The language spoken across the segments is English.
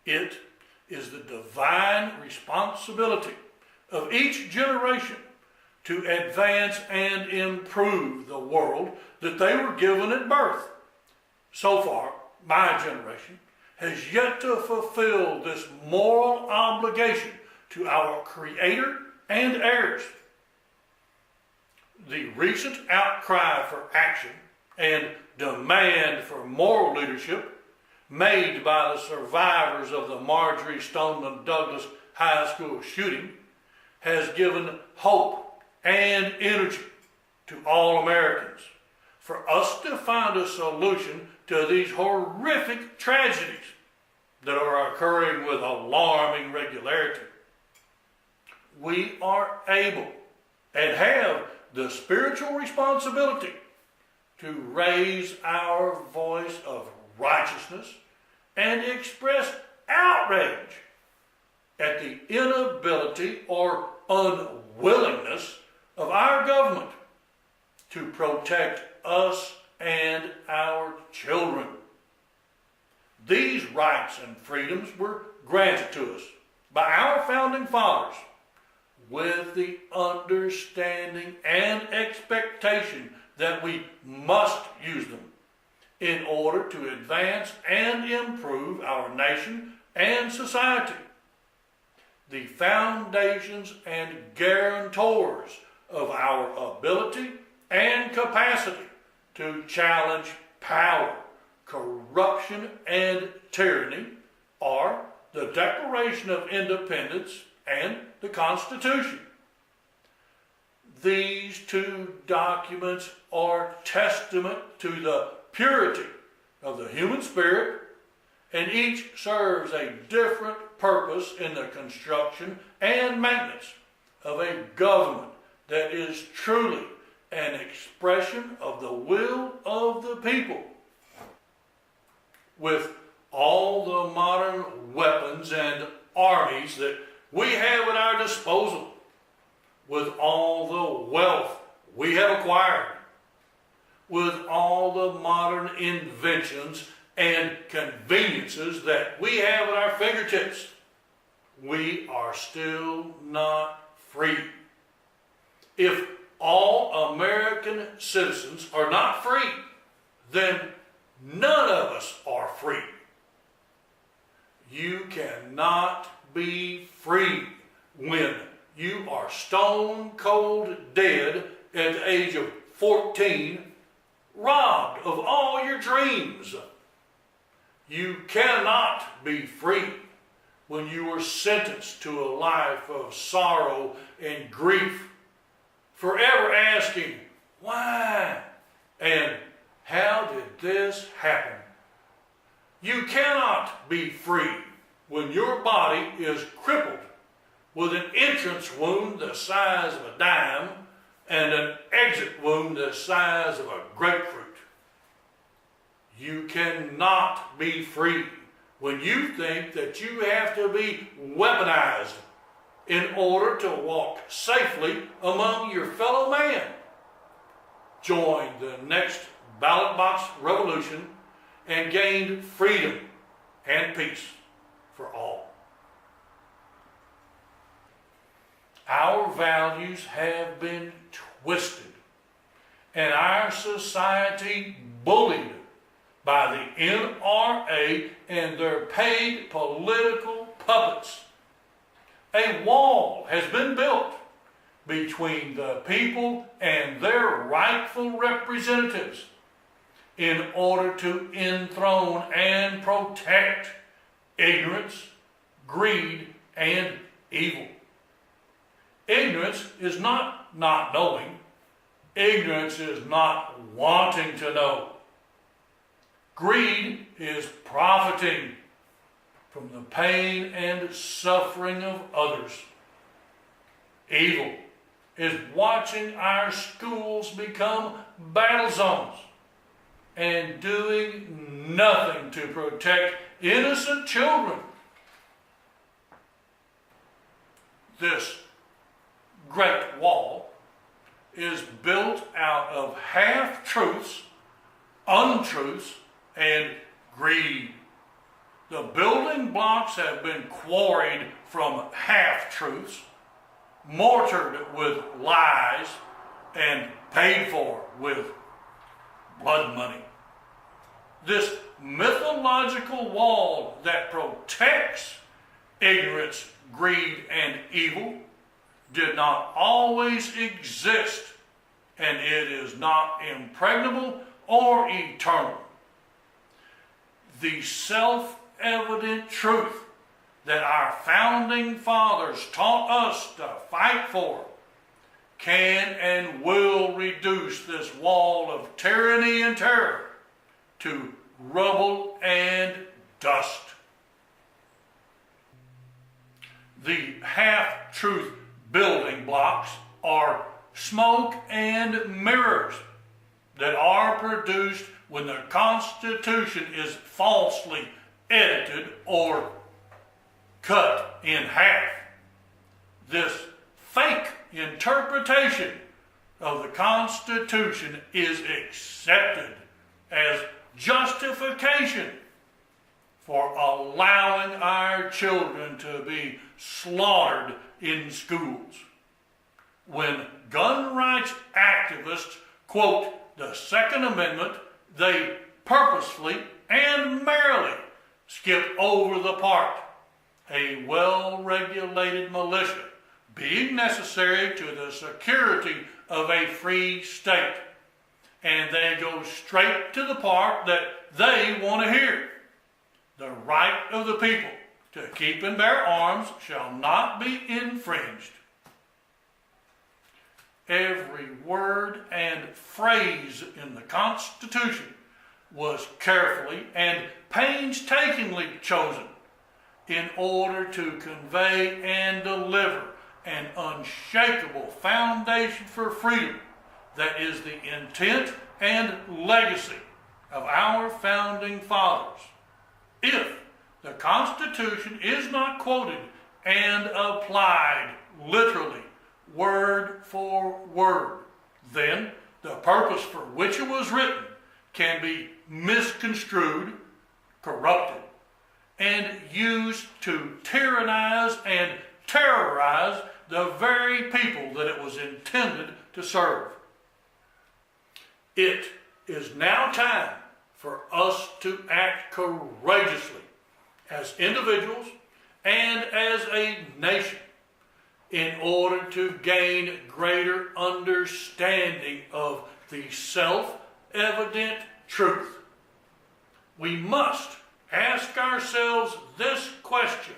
It is the divine responsibility of each generation to advance and improve the world that they were given at birth. So far, my generation has yet to fulfill this moral obligation to our Creator and heirs. The recent outcry for action and demand for moral leadership made by the survivors of the Marjory Stoneman Douglas High School shooting has given hope and energy to all Americans for us to find a solution to these horrific tragedies that are occurring with alarming regularity. We are able and have the spiritual responsibility to raise our voice of righteousness and express outrage at the inability or unwillingness of our government to protect us and our children. These rights and freedoms were granted to us by our founding fathers with the understanding and expectation that we must use them in order to advance and improve our nation and society. The foundations and guarantors of our ability and capacity to challenge power, corruption, and tyranny are the Declaration of Independence and the Constitution. These two documents are testament to the purity of the human spirit, and each serves a different purpose in the construction and maintenance of a government that is truly an expression of the will of the people. With all the modern weapons and armies that we have at our disposal, with all the wealth we have acquired, with all the modern inventions and conveniences that we have at our fingertips, we are still not free. If all American citizens are not free, then none of us are free. You cannot be free when you are stone cold dead at the age of 14, robbed of all your dreams. You cannot be free when you are sentenced to a life of sorrow and grief, forever asking, why? And how did this happen? You cannot be free when your body is crippled with an entrance wound the size of a dime and an exit wound the size of a grapefruit. You cannot be free when you think that you have to be weaponized in order to walk safely among your fellow man. Join the next ballot box revolution and gain freedom and peace for all. Our values have been twisted and our society bullied by the NRA and their paid political puppets. A wall has been built between the people and their rightful representatives in order to enthrone and protect ignorance, greed, and evil. Ignorance is not knowing. Ignorance is not wanting to know. Greed is profiting from the pain and suffering of others. Evil is watching our schools become battle zones and doing nothing to protect innocent children. This great wall is built out of half-truths, untruths, and greed. The building blocks have been quarried from half-truths, mortared with lies, and paid for with blood money. This mythological wall that protects ignorance, greed, and evil did not always exist, and it is not impregnable or eternal. The self-evident truth that our founding fathers taught us to fight for can and will reduce this wall of tyranny and terror to rubble and dust. The half-truth building blocks are smoke and mirrors that are produced when the Constitution is falsely edited or cut in half. This fake interpretation of the Constitution is accepted as justification for allowing our children to be slaughtered in schools. When gun rights activists quote the Second Amendment, they purposefully and merrily skip over the part a well-regulated militia being necessary to the security of a free state. And they go straight to the part that they want to hear. The right of the people to keep and bear arms shall not be infringed. Every word and phrase in the Constitution was carefully and painstakingly chosen in order to convey and deliver an unshakable foundation for freedom that is the intent and legacy of our founding fathers. If the Constitution is not quoted and applied literally, word for word, then the purpose for which it was written can be misconstrued, corrupted, and used to tyrannize and terrorize the very people that it was intended to serve. It is now time for us to act courageously as individuals and as a nation in order to gain greater understanding of the self-evident truth. We must ask ourselves this question: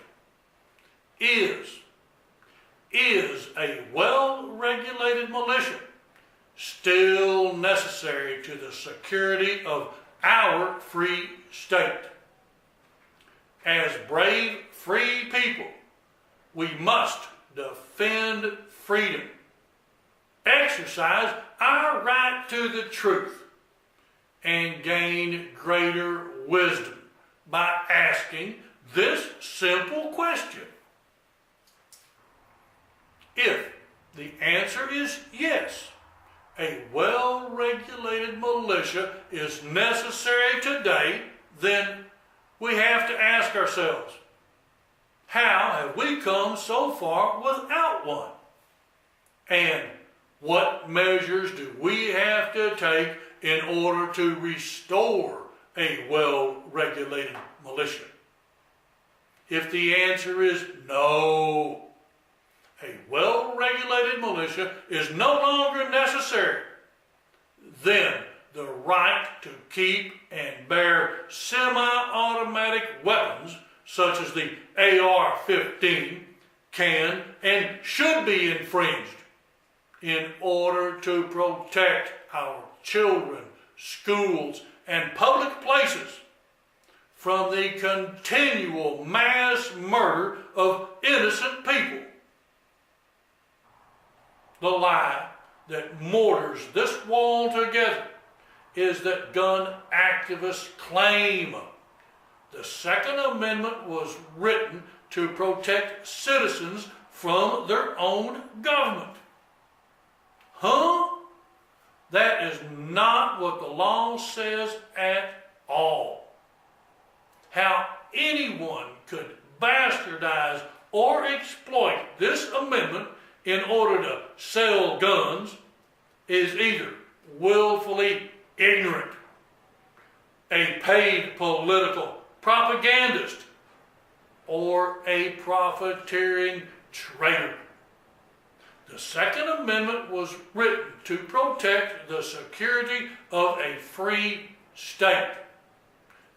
Is a well-regulated militia still necessary to the security of our free state? As brave, free people, we must defend freedom, exercise our right to the truth, and gain greater wisdom by asking this simple question. If the answer is yes, a well-regulated militia is necessary today, then we have to ask ourselves, how have we come so far without one? And what measures do we have to take in order to restore a well-regulated militia? If the answer is no, a well-regulated militia is no longer necessary, then the right to keep and bear semi-automatic weapons such as the AR-15 can and should be infringed in order to protect our children, schools, and public places from the continual mass murder of innocent people. The lie that mortars this wall together is that gun activists claim the Second Amendment was written to protect citizens from their own government. That is not what the law says at all. How anyone could bastardize or exploit this amendment in order to sell guns is either willfully ignorant, a paid political propagandist, or a profiteering traitor. The Second Amendment was written to protect the security of a free state.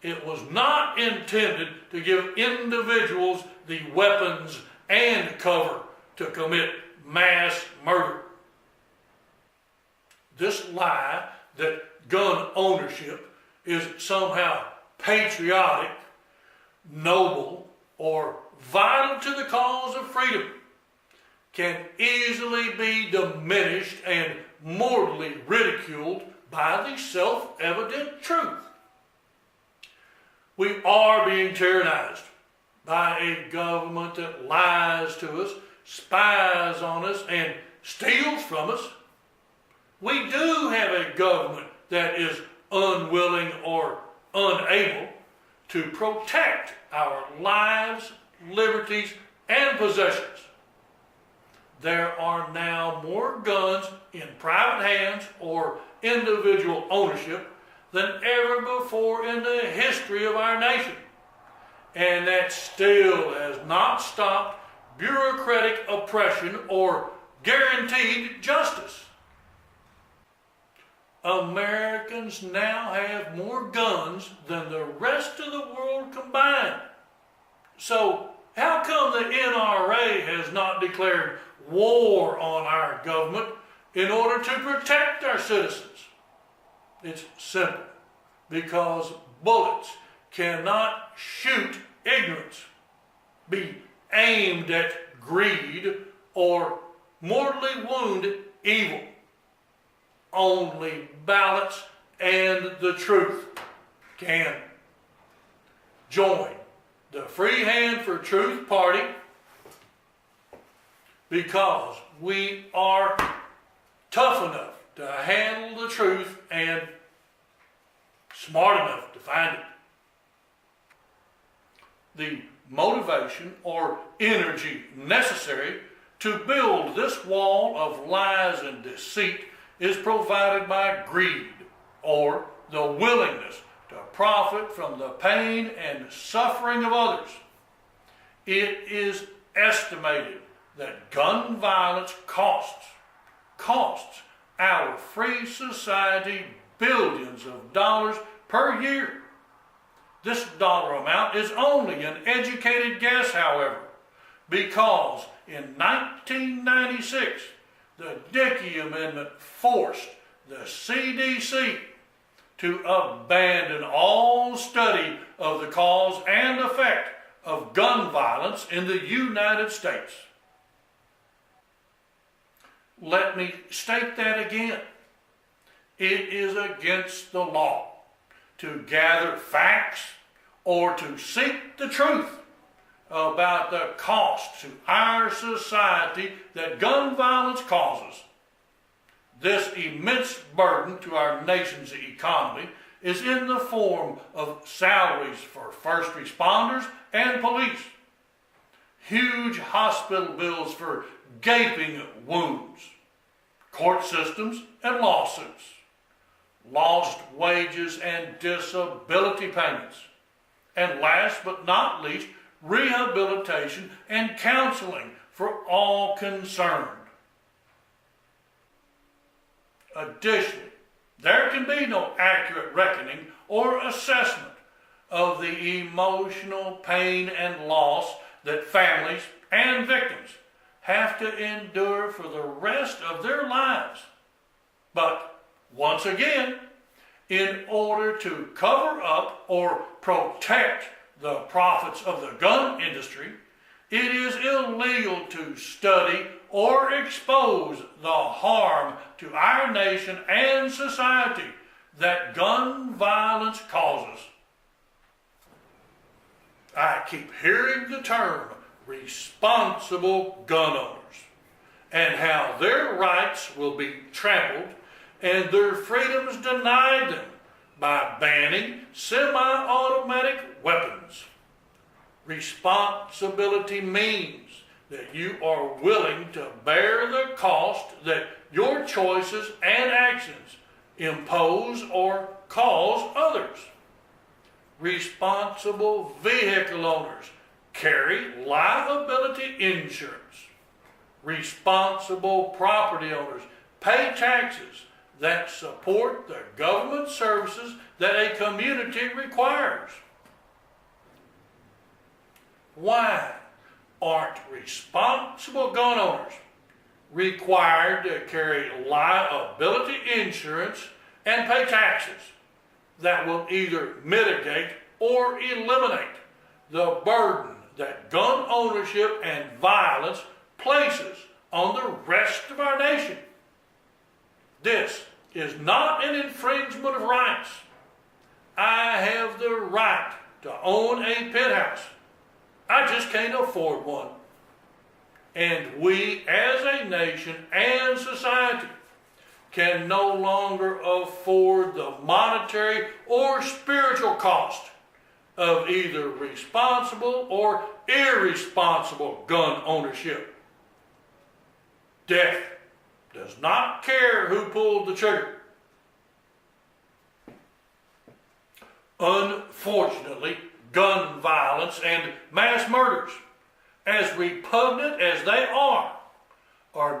It was not intended to give individuals the weapons and cover to commit mass murder. This lie that gun ownership is somehow patriotic, noble, or vital to the cause of freedom can easily be diminished and mortally ridiculed by the self-evident truth. We are being tyrannized by a government that lies to us, spies on us, and steals from us. We do have a government that is unwilling or unable to protect our lives, liberties, and possessions. There are now more guns in private hands or individual ownership than ever before in the history of our nation. And that still has not stopped bureaucratic oppression or guaranteed justice. Americans now have more guns than the rest of the world combined. So how come the NRA has not declared war on our government in order to protect our citizens? It's simple. Because bullets cannot shoot ignorance, be aimed at greed, or mortally wound evil. Only balance and the truth can. Join the Free Hand for Truth Party because we are tough enough to handle the truth and smart enough to find it. The motivation or energy necessary to build this wall of lies and deceit is provided by greed, or the willingness to profit from the pain and suffering of others. It is estimated that gun violence costs our free society billions of dollars per year. This dollar amount is only an educated guess, however, because in 1996, the Dickey Amendment forced the CDC to abandon all study of the cause and effect of gun violence in the United States. Let me state that again. It is against the law to gather facts or to seek the truth about the cost to our society that gun violence causes. This immense burden to our nation's economy is in the form of salaries for first responders and police, huge hospital bills for gaping wounds, court systems and lawsuits, lost wages and disability payments, and last but not least, rehabilitation and counseling for all concerned. Additionally, there can be no accurate reckoning or assessment of the emotional pain and loss that families and victims have to endure for the rest of their lives. But once again, in order to cover up or protect the profits of the gun industry, it is illegal to study or expose the harm to our nation and society that gun violence causes. I keep hearing the term responsible gun owners and how their rights will be trampled and their freedoms denied them by banning semi-automatic weapons. Responsibility means that you are willing to bear the cost that your choices and actions impose or cause others. Responsible vehicle owners carry liability insurance. Responsible property owners pay taxes that support the government services that a community requires. Why aren't responsible gun owners required to carry liability insurance and pay taxes that will either mitigate or eliminate the burden that gun ownership and violence places on the rest of our nation? This is not an infringement of rights. I have the right to own a penthouse. I just can't afford one. And we as a nation and society can no longer afford the monetary or spiritual cost of either responsible or irresponsible gun ownership. Death does not care who pulled the trigger. Unfortunately, gun violence and mass murders, as repugnant as they are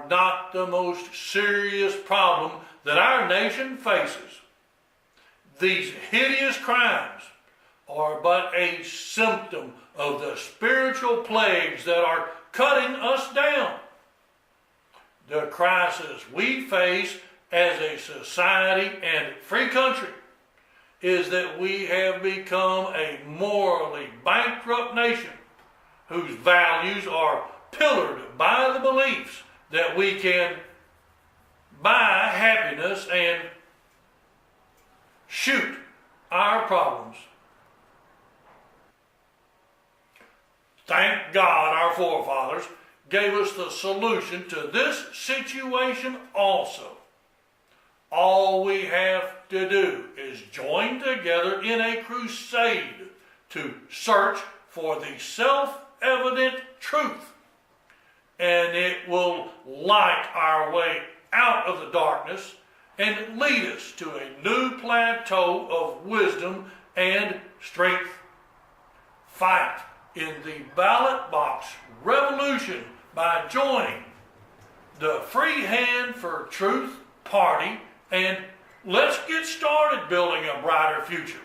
not the most serious problem that our nation faces. These hideous crimes are but a symptom of the spiritual plagues that are cutting us down. The crisis we face as a society and free country is that we have become a morally bankrupt nation whose values are pillared by the beliefs that we can buy happiness and shoot our problems. Thank God our forefathers gave us the solution to this situation also. All we have to do is join together in a crusade to search for the self-evident truth, and it will light our way out of the darkness and lead us to a new plateau of wisdom and strength. Fight in the ballot box revolution by joining the Free Hand for Truth Party, and let's get started building a brighter future.